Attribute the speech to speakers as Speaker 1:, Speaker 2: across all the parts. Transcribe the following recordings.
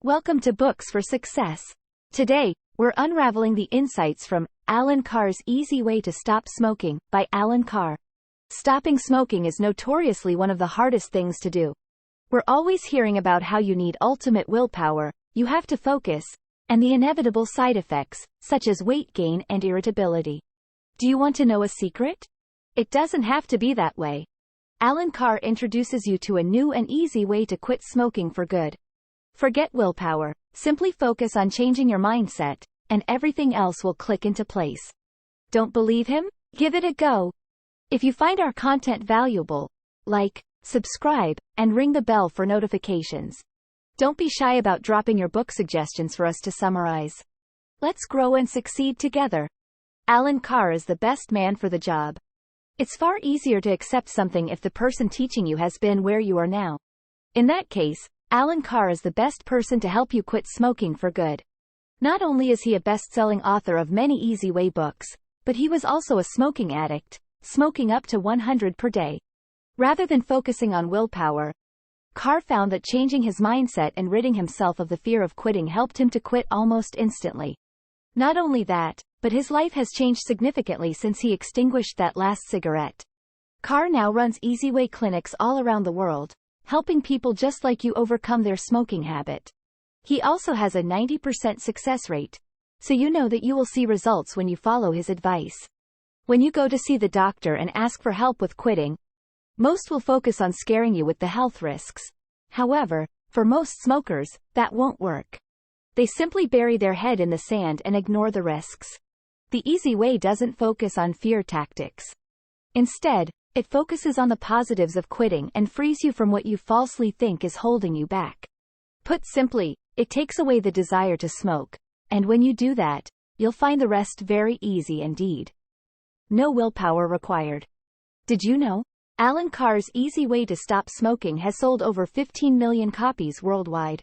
Speaker 1: Welcome to Books for Success. Today, we're unraveling the insights from Alan Carr's Easy Way to Stop Smoking by Alan Carr. Stopping smoking is notoriously one of the hardest things to do. We're always hearing about how you need ultimate willpower, you have to focus, and the inevitable side effects, such as weight gain and irritability. Do you want to know a secret? It doesn't have to be that way. Alan Carr introduces you to a new and easy way to quit smoking for good. Forget willpower, simply focus on changing your mindset, and everything else will click into place. Don't believe him? Give it a go. If you find our content valuable, like, subscribe, and ring the bell for notifications. Don't be shy about dropping your book suggestions for us to summarize. Let's grow and succeed together. Alan Carr is the best man for the job. It's far easier to accept something if the person teaching you has been where you are now. In that case, Alan Carr is the best person to help you quit smoking for good. Not only is he a best-selling author of many Easy Way books, but he was also a smoking addict, smoking up to 100 per day. Rather than focusing on willpower, Carr found that changing his mindset and ridding himself of the fear of quitting helped him to quit almost instantly. Not only that, but his life has changed significantly since he extinguished that last cigarette. Carr now runs Easy Way clinics all around the world, helping people just like you overcome their smoking habit. He also has a 90% success rate, so you know that you will see results when you follow his advice. When you go to see the doctor and ask for help with quitting, most will focus on scaring you with the health risks. However, for most smokers, that won't work. They simply bury their head in the sand and ignore the risks. The Easy Way doesn't focus on fear tactics. Instead, it focuses on the positives of quitting and frees you from what you falsely think is holding you back. Put simply, it takes away the desire to smoke, and when you do that, you'll find the rest very easy indeed. No willpower required. Did you know? Alan Carr's Easy Way to Stop Smoking has sold over 15 million copies worldwide.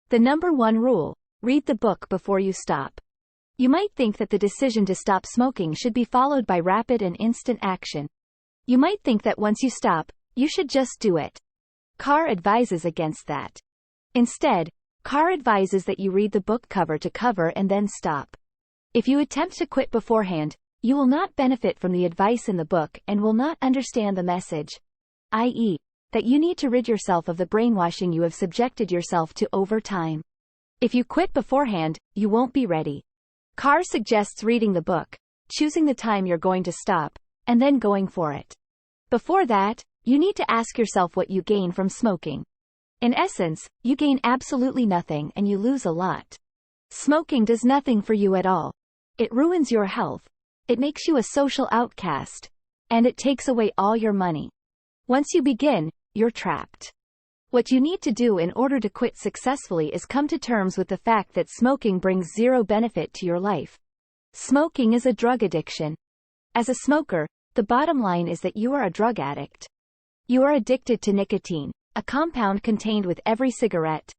Speaker 1: The number one rule: read the book before you stop. You might think that the decision to stop smoking should be followed by rapid and instant action. You might think that once you stop, you should just do it. Carr advises against that. Instead, Carr advises that you read the book cover to cover and then stop. If you attempt to quit beforehand, you will not benefit from the advice in the book and will not understand the message, i.e., that you need to rid yourself of the brainwashing you have subjected yourself to over time. If you quit beforehand, you won't be ready. Carr suggests reading the book, choosing the time you're going to stop, and then going for it. Before that, you need to ask yourself what you gain from smoking. In essence, you gain absolutely nothing and you lose a lot. Smoking does nothing for you at all. It ruins your health. It makes you a social outcast. And it takes away all your money. Once you begin, you're trapped. What you need to do in order to quit successfully is come to terms with the fact that smoking brings zero benefit to your life. Smoking is a drug addiction. As a smoker, the bottom line is that you are a drug addict. You are addicted to nicotine, a compound contained with every cigarette.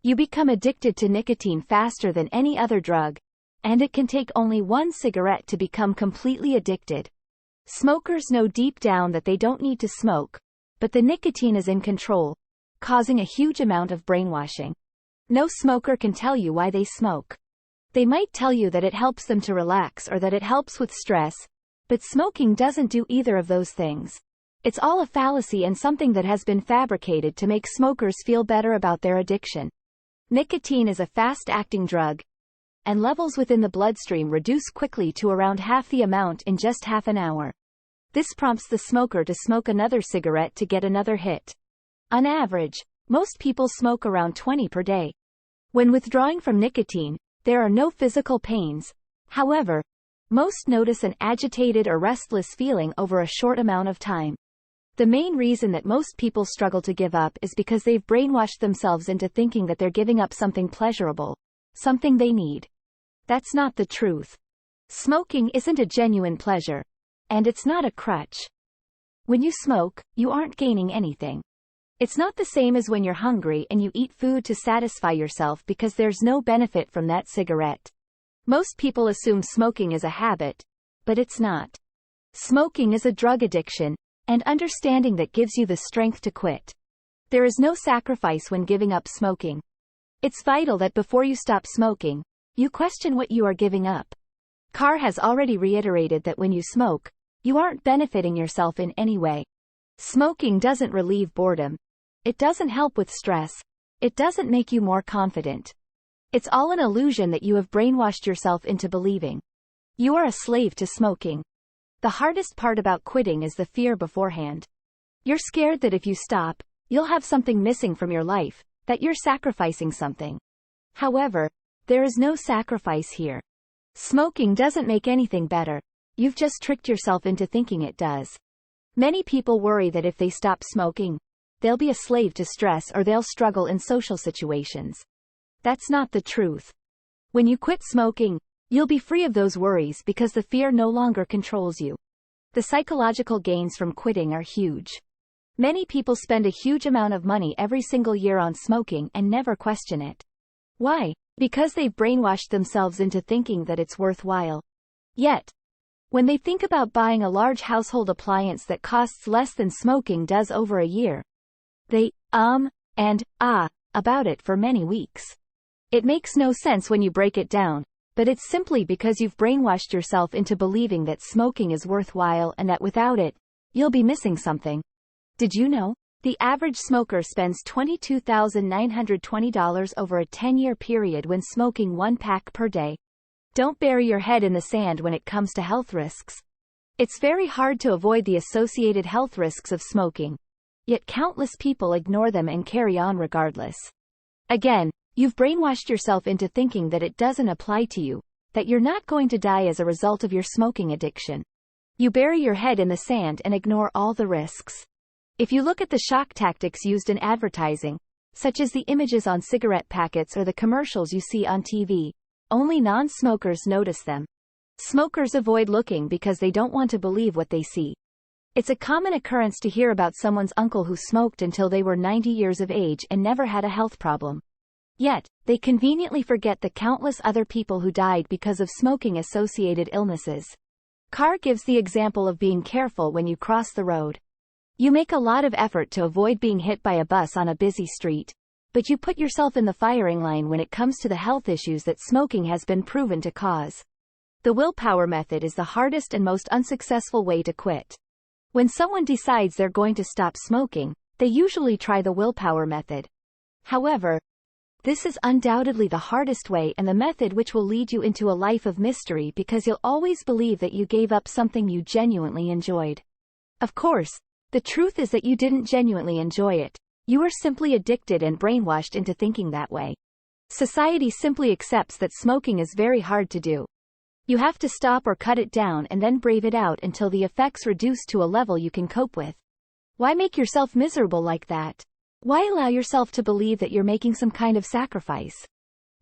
Speaker 1: You become addicted to nicotine faster than any other drug, and it can take only one cigarette to become completely addicted. Smokers know deep down that they don't need to smoke, but the nicotine is in control, causing a huge amount of brainwashing. No smoker can tell you why they smoke. They might tell you that it helps them to relax or that it helps with stress, but smoking doesn't do either of those things. It's all a fallacy and something that has been fabricated to make smokers feel better about their addiction. Nicotine is a fast-acting drug, and levels within the bloodstream reduce quickly to around half the amount in just half an hour. This prompts the smoker to smoke another cigarette to get another hit. On average, most people smoke around 20 per day. When withdrawing from nicotine, there are no physical pains. However, most notice an agitated or restless feeling over a short amount of time. The main reason that most people struggle to give up is because they've brainwashed themselves into thinking that they're giving up something pleasurable, something they need. That's not the truth. Smoking isn't a genuine pleasure. And it's not a crutch. When you smoke, you aren't gaining anything. It's not the same as when you're hungry and you eat food to satisfy yourself because there's no benefit from that cigarette. Most people assume smoking is a habit, but it's not. Smoking is a drug addiction, and understanding that gives you the strength to quit. There is no sacrifice when giving up smoking. It's vital that before you stop smoking, you question what you are giving up. Carr has already reiterated that when you smoke, you aren't benefiting yourself in any way. Smoking doesn't relieve boredom. It doesn't help with stress. It doesn't make you more confident. It's all an illusion that you have brainwashed yourself into believing. You are a slave to smoking. The hardest part about quitting is the fear beforehand. You're scared that if you stop, you'll have something missing from your life, that you're sacrificing something. However, there is no sacrifice here. Smoking doesn't make anything better. You've just tricked yourself into thinking it does. Many people worry that if they stop smoking, they'll be a slave to stress or they'll struggle in social situations. That's not the truth. When you quit smoking, you'll be free of those worries because the fear no longer controls you. The psychological gains from quitting are huge. Many people spend a huge amount of money every single year on smoking and never question it. Why? Because they've brainwashed themselves into thinking that it's worthwhile. Yet, when they think about buying a large household appliance that costs less than smoking does over a year, they, and about it for many weeks. It makes no sense when you break it down, but it's simply because you've brainwashed yourself into believing that smoking is worthwhile and that without it, you'll be missing something. Did you know? The average smoker spends $22,920 over a 10-year period when smoking one pack per day. Don't bury your head in the sand when it comes to health risks. It's very hard to avoid the associated health risks of smoking. Yet countless people ignore them and carry on regardless. Again, you've brainwashed yourself into thinking that it doesn't apply to you, that you're not going to die as a result of your smoking addiction. You bury your head in the sand and ignore all the risks. If you look at the shock tactics used in advertising, such as the images on cigarette packets or the commercials you see on TV, only non-smokers notice them. Smokers avoid looking because they don't want to believe what they see. It's a common occurrence to hear about someone's uncle who smoked until they were 90 years of age and never had a health problem. Yet, they conveniently forget the countless other people who died because of smoking-associated illnesses. Carr gives the example of being careful when you cross the road. You make a lot of effort to avoid being hit by a bus on a busy street, but you put yourself in the firing line when it comes to the health issues that smoking has been proven to cause. The willpower method is the hardest and most unsuccessful way to quit. When someone decides they're going to stop smoking, they usually try the willpower method. However, this is undoubtedly the hardest way and the method which will lead you into a life of mystery because you'll always believe that you gave up something you genuinely enjoyed. Of course, the truth is that you didn't genuinely enjoy it. You were simply addicted and brainwashed into thinking that way. Society simply accepts that smoking is very hard to do. You have to stop or cut it down and then brave it out until the effects reduce to a level you can cope with. Why make yourself miserable like that? Why allow yourself to believe that you're making some kind of sacrifice?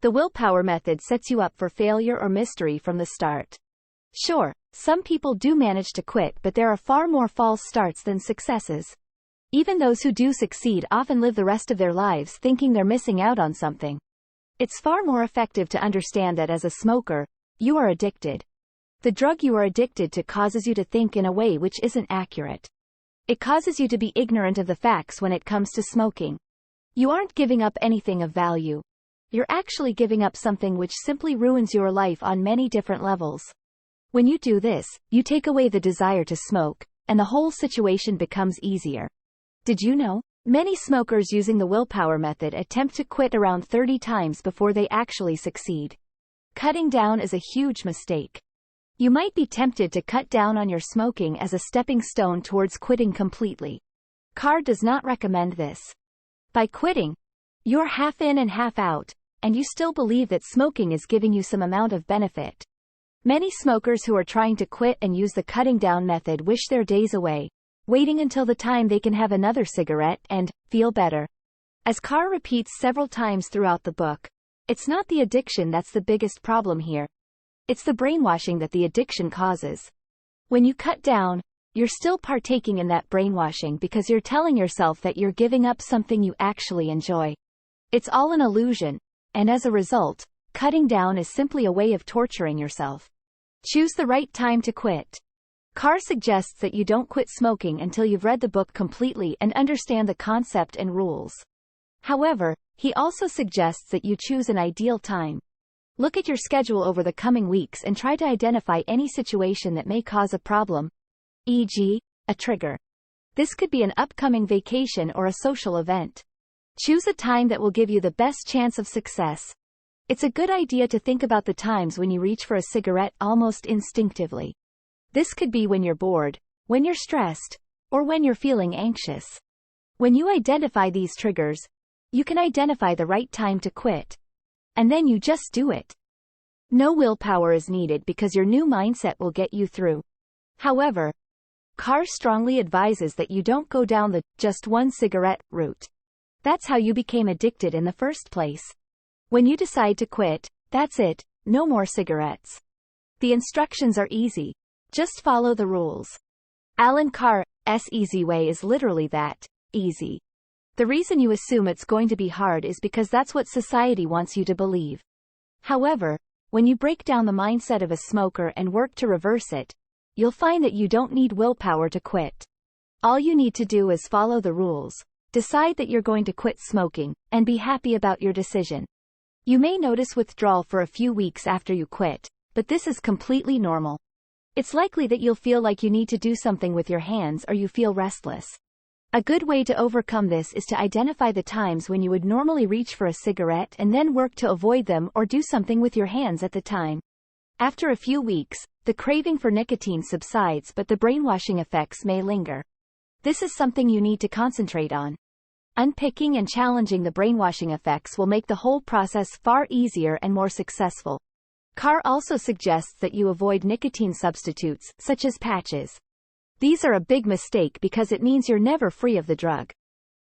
Speaker 1: The willpower method sets you up for failure or mystery from the start. Sure, some people do manage to quit, but there are far more false starts than successes. Even those who do succeed often live the rest of their lives thinking they're missing out on something. It's far more effective to understand that as a smoker, you are addicted. The drug you are addicted to causes you to think in a way which isn't accurate. It causes you to be ignorant of the facts when it comes to smoking. You aren't giving up anything of value. You're actually giving up something which simply ruins your life on many different levels. When you do this, you take away the desire to smoke, and the whole situation becomes easier. Did you know? Many smokers using the willpower method attempt to quit around 30 times before they actually succeed. Cutting down is a huge mistake. You might be tempted to cut down on your smoking as a stepping stone towards quitting completely. Carr does not recommend this. By quitting, you're half in and half out, and you still believe that smoking is giving you some amount of benefit. Many smokers who are trying to quit and use the cutting down method wish their days away, waiting until the time they can have another cigarette and feel better. As Carr repeats several times throughout the book, it's not the addiction that's the biggest problem here. It's the brainwashing that the addiction causes. When you cut down, you're still partaking in that brainwashing because you're telling yourself that you're giving up something you actually enjoy. It's all an illusion, and as a result, cutting down is simply a way of torturing yourself. Choose the right time to quit. Carr suggests that you don't quit smoking until you've read the book completely and understand the concept and rules. However, He also suggests that you choose an ideal time. Look at your schedule over the coming weeks and try to identify any situation that may cause a problem, e.g., a trigger. This could be an upcoming vacation or a social event. Choose a time that will give you the best chance of success. It's a good idea to think about the times when you reach for a cigarette almost instinctively. This could be when you're bored, when you're stressed, or when you're feeling anxious. When you identify these triggers, you can identify the right time to quit. And then you just do it. No willpower is needed because your new mindset will get you through. However, Carr strongly advises that you don't go down the just one cigarette route. That's how you became addicted in the first place. When you decide to quit, that's it, no more cigarettes. The instructions are easy. Just follow the rules. Alan Carr's easy way is literally that, easy. The reason you assume it's going to be hard is because that's what society wants you to believe. However, when you break down the mindset of a smoker and work to reverse it, you'll find that you don't need willpower to quit. All you need to do is follow the rules, decide that you're going to quit smoking, and be happy about your decision. You may notice withdrawal for a few weeks after you quit, but this is completely normal. It's likely that you'll feel like you need to do something with your hands or you feel restless. A good way to overcome this is to identify the times when you would normally reach for a cigarette and then work to avoid them or do something with your hands at the time. After a few weeks, the craving for nicotine subsides but the brainwashing effects may linger. This is something you need to concentrate on. Unpicking and challenging the brainwashing effects will make the whole process far easier and more successful. Carr also suggests that you avoid nicotine substitutes, such as patches. These are a big mistake because it means you're never free of the drug.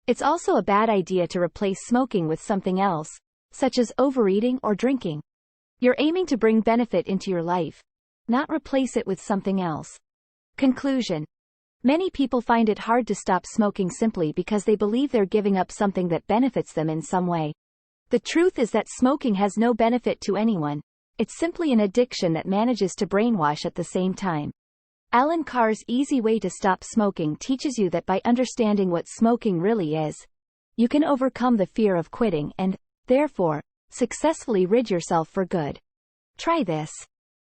Speaker 1: It's also a bad idea to replace smoking with something else, such as overeating or drinking. You're aiming to bring benefit into your life, not replace it with something else. Conclusion. Many people find it hard to stop smoking simply because they believe they're giving up something that benefits them in some way. The truth is that smoking has no benefit to anyone. It's simply an addiction that manages to brainwash at the same time. Alan Carr's easy way to stop smoking teaches you that by understanding what smoking really is, you can overcome the fear of quitting and, therefore, successfully rid yourself for good. Try this.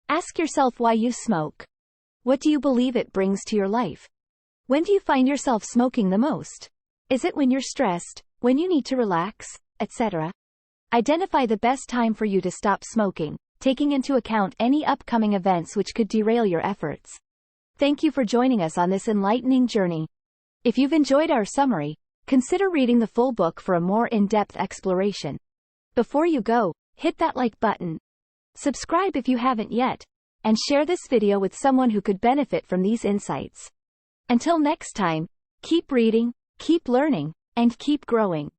Speaker 1: Ask yourself why you smoke. What do you believe it brings to your life? When do you find yourself smoking the most? Is it when you're stressed, when you need to relax, etc.? Identify the best time for you to stop smoking, taking into account any upcoming events which could derail your efforts. Thank you for joining us on this enlightening journey. If you've enjoyed our summary, consider reading the full book for a more in-depth exploration. Before you go, hit that like button. Subscribe if you haven't yet, and share this video with someone who could benefit from these insights. Until next time, keep reading, keep learning, and keep growing.